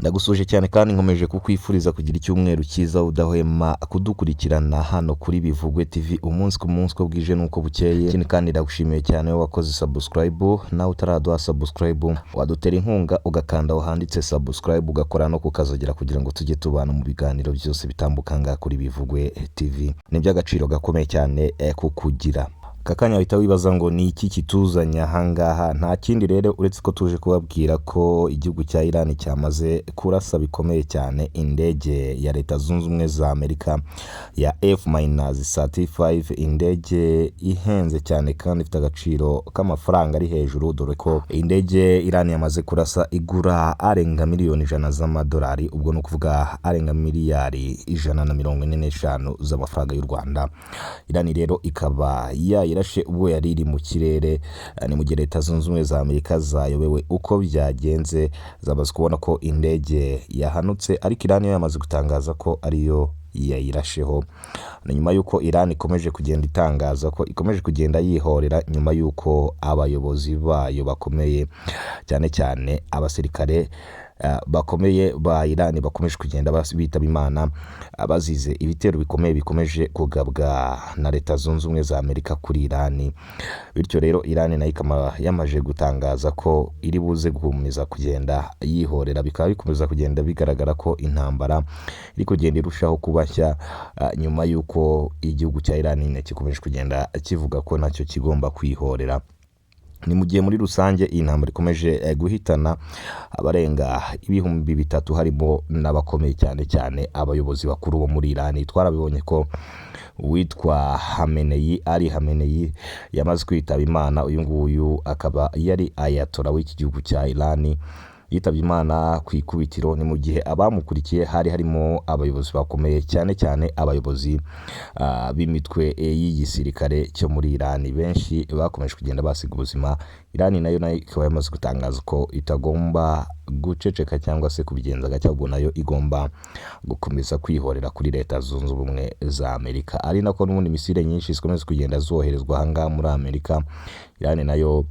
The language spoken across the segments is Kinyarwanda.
Ndagusuje cyane kandi nkomeje kukwifuriza kugira icyumweru cyiza udahwema kudukurikirana hano kuri Bivugwe TV umunsi ku munsi ko bwije nuko bukeye. Ikindi kandi ndagushimiye cyane wowe wakoze subscribe, nawe utaraduha subscribe wadutera inkunga ugakanda aho handitse subscribe ugakora no kukazogera kugira ngo tujye tubana mu biganiro byose bitambuka ngaha kuri Bivugwe TV. Ni by'agaciro gakomeye cyane kukugira. Kakanya wita wibaza ngo ni iki kituzanya hangaha, nta kindi rero uretse ko tuje kubabwira ko igihugu cya Iran cyamaze kurasa bikomeye cyane indege ya Leta Zunze Ubumwe za Amerika ya F-35, indege ihenze cyane kandi ifite agaciro k'amafaranga ari hejuru, dore ko indege Iran yamaze kurasa igura arenga miliyoni 100 z'amadolari, ubwo no kuvuga arenga miliyari 145 z'amafaranga y'u Rwanda. Iran rero ikaba irashe ubwo yari iri mu kirere, ni mu gihe Leta Zunze Ubumwe za Amerika zayobewe uko byagenze, zabaze kubona ko indege yahanutse, ariko Iran yamaze gutangaza ko ariyo yayirasheho. Nyuma yuko Iran ikomeje kugenda itangaza ko ikomeje kugenda yihorera nyuma yuko abayobozi bayo bakomeye cyane cyane abasirikare bakomeye ba Iran bakomeje kugenda bitaba Imana bazize ibitero bikomeye bikomeje kugabwa na Leta Zunze Ubumwe za Amerika kuri Iran. Bityo rero Iran nayo yamaje gutangaza ko iri buze gukomeza kugenda yihorera, bikaba bikomeza kugenda bigaragara ko intambara iri kugenda irushaho kubashya nyuma yuko igihugu cya Iran kikomeje kugenda kivuga ko nacyo kigomba kwihorera. Ni mu gihe muri rusange iyi ntambara ikomeje guhitana abarenga ibihumbi 3 harimo n'abakomeye cyane cyane abayobozi bakuru bo muri Iran. Twarabibonye ko witwa Ali Khamenei yamaze kwitaba Imana. Uyu nguyu akaba yari ayatollah w'iki gihugu cya Iran, yitabye Imana ku ikubitiro. Ni mu gihe abamukurikiye hari harimo abayobozi bakomeye cyane cyane abayobozi b'imitwe y'igisirikare cyo muri Iran. Benshi bakomeje kugenda basiga ubuzima. Iran nayo ikaba yamaze gutangaza ko itagomba guceceka cyangwa se kubigenza gake, ahubwo nayo igomba gukomeza kwihorera kuri Leta Zunze Ubumwe za Amerika. Ari nako n'ubundi misile nyinshi zikomeza kugenda zoherezwa hangaha muri Amerika. Iran nayo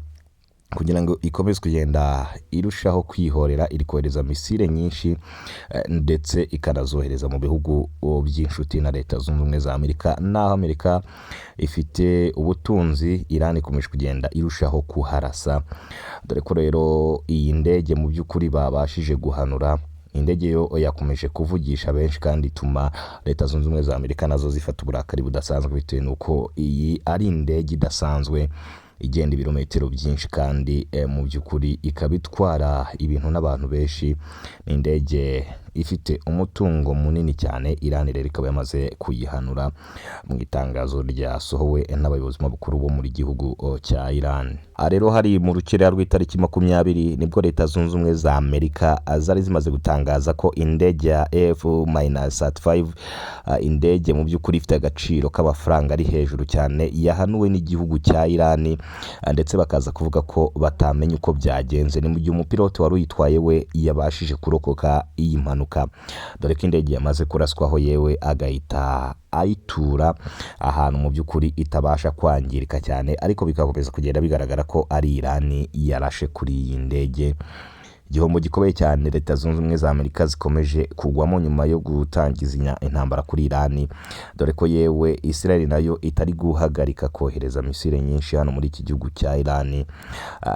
kugira ngo ikomeze kugenda irushaho kwihorera iri kohereza misile nyinshi ndetse ikanazohereza mu bihugu by'inshuti na Leta Zunze Ubumwe za Amerika. Naho Amerika ifite ubutunzi, Iran ikomeje kugenda irushaho kuharasa, dore ko rero iyi ndege mu by'ukuri babashije guhanura. Indege yo yakomeje kuvugisha benshi kandi ituma Leta Zunze Ubumwe za Amerika nazo zifata uburakari budasanzwe, bitewe nuko iyi ari indege idasanzwe igenda ibirometero byinshi kandi mu by'ukuri ikabitwara ibintu n'abantu benshi. Ni indege ifite umutungo munini cyane. Iran rero ikaba yamaze kuyihanura mu itangazo ryasohowe n'abayobozi bakuru bo muri gihugu cya Iran. Rero hari mu rukera rw'itariki 20 nibwo Leta Zunze Ubumwe za Amerika zari zimaze gutangaza ko indege ya F-35, indege mu by'ukuri ifite agaciro k'amafaranga ari hejuru cyane, yahanuwe n'igihugu cya Iran, ndetse bakaza kuvuga ko batamenye uko byagenze. Ni mu gihe umupilote wari uyitwaye we yabashije kurokoka iyi mpanuka, dore ko indege yamaze kuraswaho yewe agahita ayitura ahantu mu by'ukuri itabasha kwangirika cyane, ariko bikakomeza kugenda bigaragara ko ari Iran yarashe kuri iyi ndege. Igihombo gikomeye cyane Leta Zunze Ubumwe za Amerika zikomeje kugwamo nyuma yo gutangiza intambara kuri Iran, dore ko yewe Israel nayo itari guhagarika kohereza misile nyinshi hano muri iki gihugu cya Iran.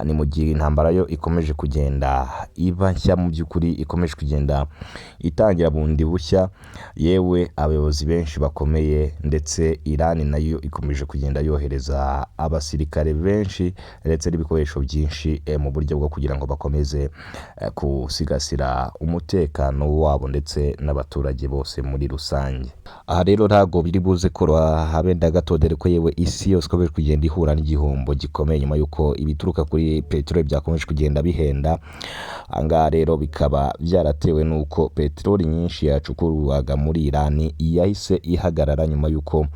Ni mu gihe intambara yo ikomeje kugenda iba nshya, mu by'ukuri ikomeje kugenda itangira bundi bushya, yewe abayobozi benshi bakomeye, ndetse Iran nayo ikomeje kugenda yohereza abasirikare benshi ndetse n'ibikoresho byinshi mu buryo bwo kugira ngo bakomeze kusigasira umutekano wabo ndetse n'abaturage bose muri rusange. Aha rero ntago biri buze koroha habe na gato, dore ko yewe isi yose ikomeje kugenda ihura n'igihombo gikomeye nyuma yuko ibituruka kuri peteroli byakomeje kugenda bihenda. Angaha rero bikaba byaratewe nuko peteroli nyinshi yacukurwaga muri Iran yahise ihagarara nyuma yuko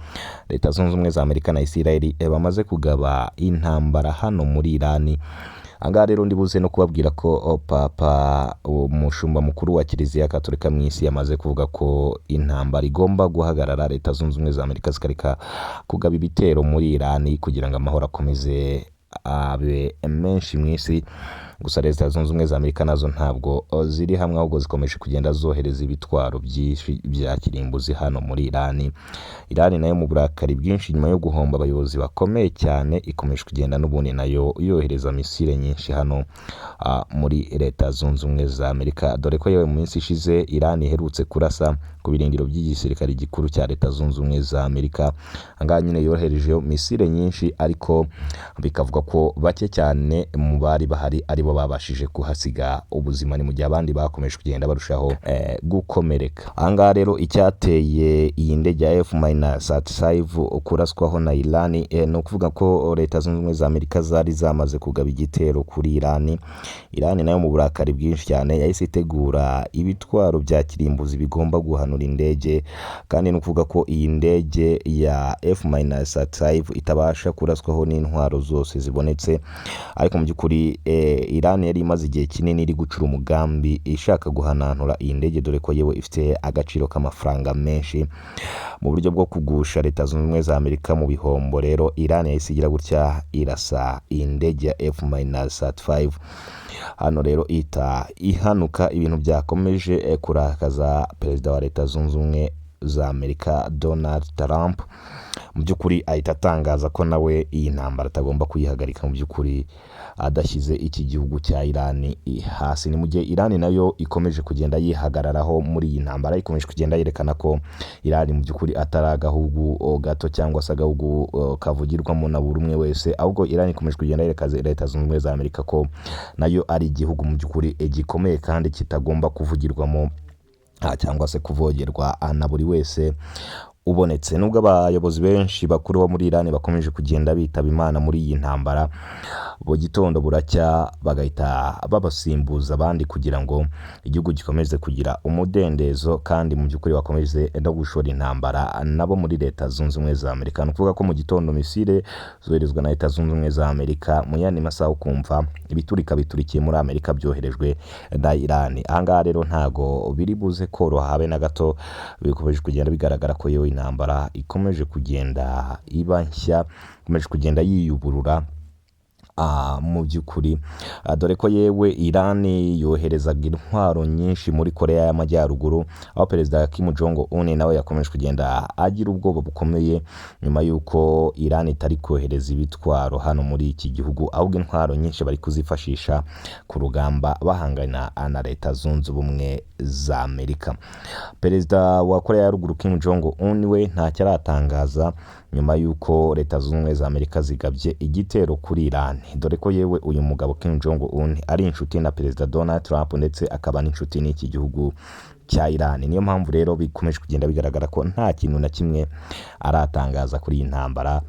Leta Zunze Ubumwe za Amerika na Israel bamaze kugaba intambara hano muri Iran. Angaha rero ndibuze no kubabwira ko Papa umushumba mukuru wa Kiliziya Katolika mu isi yamaze kuvuga ko intambara igomba guhagarara, Leta Zunze Ubumwe za Amerika zikareka kugaba ibitero muri Iran kugira ngo amahoro akomeze abe menshi mu isi. gusa Leta Zunze Ubumwe za Amerika nazo ntabwo ziri hamwe, ahubwo zikomeje kugenda zohereza ibitwaro byinshi bya kirimbuzi hano muri Iran nayo mu burakari bwinshi nyuma yo guhomba abayobozi bakomeye cyane ikomeje kugenda n'ubundi nayo yohereza misile nyinshi hano muri Leta Zunze Ubumwe za Amerika, dore ko yewe mu minsi ishize Iran iherutse kurasa ku birindiro by'igisirikare gikuru cya Leta Zunze Ubumwe za Amerika. Angaha nyine yohereje misile nyinshi, ariko bikavuga ko bake cyane mu bari bahari aribo babashije kuhasiga ubuzima, ni mu gihe abandi bakomeje kugenda barushaho gukomereka. Angaha rero icyateye iyi ndege ya F-35 kuraswaho na Iran no kuvuga ko Leta Zunze Ubumwe za Amerika zari zamaze kugaba igitero kuri Iran nayo mu burakari bwinshi cyane yahise itegura ibitwaro bya kirimbuzi bigomba guhanura indege, kandi no kuvuga ko iyi ndege ya F-35 itabasha kuraswaho n'intwaro zose zibonetse, ariko mu by'ukuri Iran yari imaze igihe kinini iri gucura umugambi ishaka guhananura iyi ndege, dore ko yewe ifite agaciro k'amafaranga menshi mu buryo bwo kugusha Leta Zunze Ubumwe za Amerika mu bihombo. Rero Iran yahise igira gutya irasa iyi ndege ya F-35 hano, rero ihanuka ibintu byakomeje kurakaza perezida wa Leta Zunze Ubumwe za Amerika Donald Trump. Mu by'ukuri ahita atangaza ko nawe iyi ntambara atagomba kuyihagarika mu by'ukuri adashyize iki gihugu cya Iran hasi. Ni mu gihe Iran nayo ikomeje kugenda yihagararaho muri iyi ntambara, ikomeje kugenda yerekana ko Iran mu by'ukuri atari agahugu gato cyangwa se agahugu kavugirwamo na buri umwe wese, ahubwo Iran ikomeje kugenda yerekaza Leta Zunze Ubumwe za Amerika ko nayo ari igihugu mu by'ukuri gikomeye kandi kitagomba kuvugirwamo cyangwa se kuvogerwa na buri wese ubonetse. Nubwo abayobozi benshi bakuru bo muri Iran bakomeje kugenda bitaba Imana muri iyi ntambara, bo gitondo buracya bagahita babasimbuza abandi kugira ngo igihugu gikomeze kugira umudendezo, kandi mu by'ukuri bakomeze no gushora intambara nabo muri Leta Zunze Ubumwe za Amerika. Ni ukuvuga ko mu gitondo misile zoherezwa na Leta Zunze Ubumwe za Amerika, mu yandi masaha ukumva biturikiye muri Amerika byoherejwe na Iran. Ahangaha rero ntago biri buze koroha habe na gato, bikomeje kugenda bigaragara ko yewe intambara ikomeje kugenda iba nshya, ikomeje kugenda yiyuburura mu by'ukuri, dore ko yewe Iran yoherezaga intwaro nyinshi muri Korea y'Amajyaruguru, aho perezida Kim Jong Un nawe yakomeje kugenda agira ubwoba bukomeye nyuma y'uko Iran itari kohereza ibitwaro hano muri iki gihugu, ahubwo intwaro nyinshi bari kuzifashisha ku rugamba bahangana na Leta Zunze Ubumwe za Amerika. Perezida wa Korea ya Ruguru Kim Jong Un we ntacyo aratangaza nyuma y'uko Leta Zunze Ubumwe za Amerika zigabye igitero kuri Iran, dore ko yewe uyu mugabo Kim Jong Un ari inshuti na perezida Donald Trump ndetse akaba n'inshuti n'iki gihugu cya Iran. Niyo mpamvu rero bikomeje kugenda bigaragara ko nta kintu na kimwe aratangaza kuri iyi ntambara.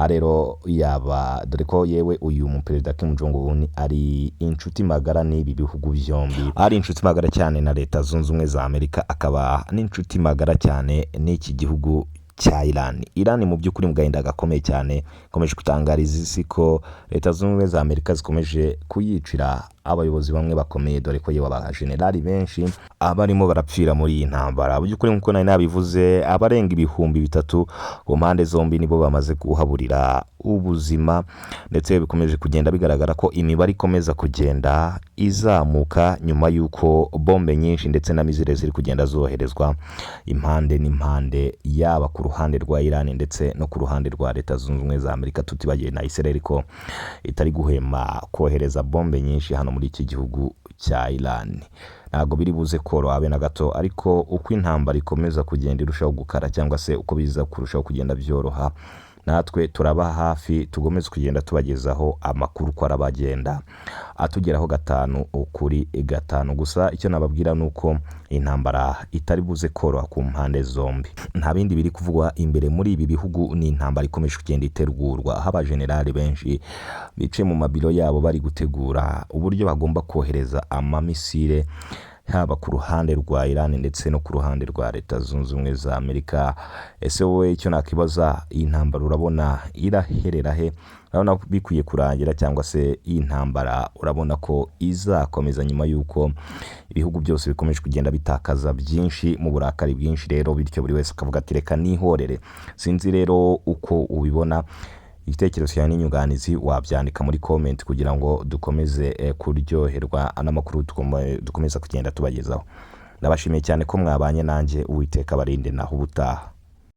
Rero yaba dore ko yewe uyu muperezida Kim Jong Un ari inshuti magara n'ibi bihugu byombi, ari inshuti magara cyane na Leta Zunze Ubumwe za Amerika, akaba n'inshuti magara cyane n'iki gihugu cya Iran mu by'ukuri mu gahinda gakomeye cyane, ikomeje gutangariza isi ko Leta Zunze Ubumwe za Amerika zikomeje kuyicira abayobozi bamwe bakomeye, dore ko yewe abajenerali benshi abarimo barapfira muri iyi ntambara. Mu by'ukuri nk'uko nari nabivuze, abarenga 3,000 ku mpande zombi nibo bamaze kuhaburira ubuzima, ndetse bikomeje kugenda bigaragara ko imibare ikomeza kugenda izamuka nyuma y'uko bombe nyinshi ndetse na mizire ziri kugenda zoherezwa impande n'impande, yaba ku ruhande rwa Iran ndetse no ku ruhande rwa Leta Zunze Ubumwe za Amerika, tutibagiye na Israel ko itari guhema kohereza bombe nyinshi hano muri iki gihugu cya Iran. Ntabwo biri buze koroha habe na gato, ariko uko intambara ikomeza kugenda irushaho gukara cyangwa se uko biza kurushaho kugenda byoroha, natwe turaba hafi tugomeze kugenda tubagezaho amakuru ko arabagenda atugeraho 5 kuri 5. Gusa icyo nababwira nuko intambara itari buze koroha ku mpande zombi. Nta bindi biri kuvugwa imbere muri ibi bihugu, ni intambara ikomeje kugenda iterurwa, aho abajenerali benshi bicaye mu mabiro yabo bari gutegura uburyo bagomba kohereza amamisire haba ku ruhande rwa Iran ndetse no ku ruhande rwa Leta Zunze Ubumwe za Amerika. Ese wowe icyo nakibaza, iyi ntambara urabona iraherera he? Urabona bikwiye kurangira cyangwa se iyi ntambara urabona ko izakomeza nyuma y'uko ibihugu byose bikomeje kugenda bitakaza byinshi mu burakari bwinshi? Rero bityo buri wese akavuga ati reka nihorere. Sinzi rero uko ubibona, igitekerezo cyawe n'inyunganizi wabyandika muri comment kugira ngo dukomeze kuryoherwa n'amakuru dukomeza kugenda tubagezaho. Ndabashimiye cyane ko mwabanye nanjye. Uwiteka barinde naho ubutaha.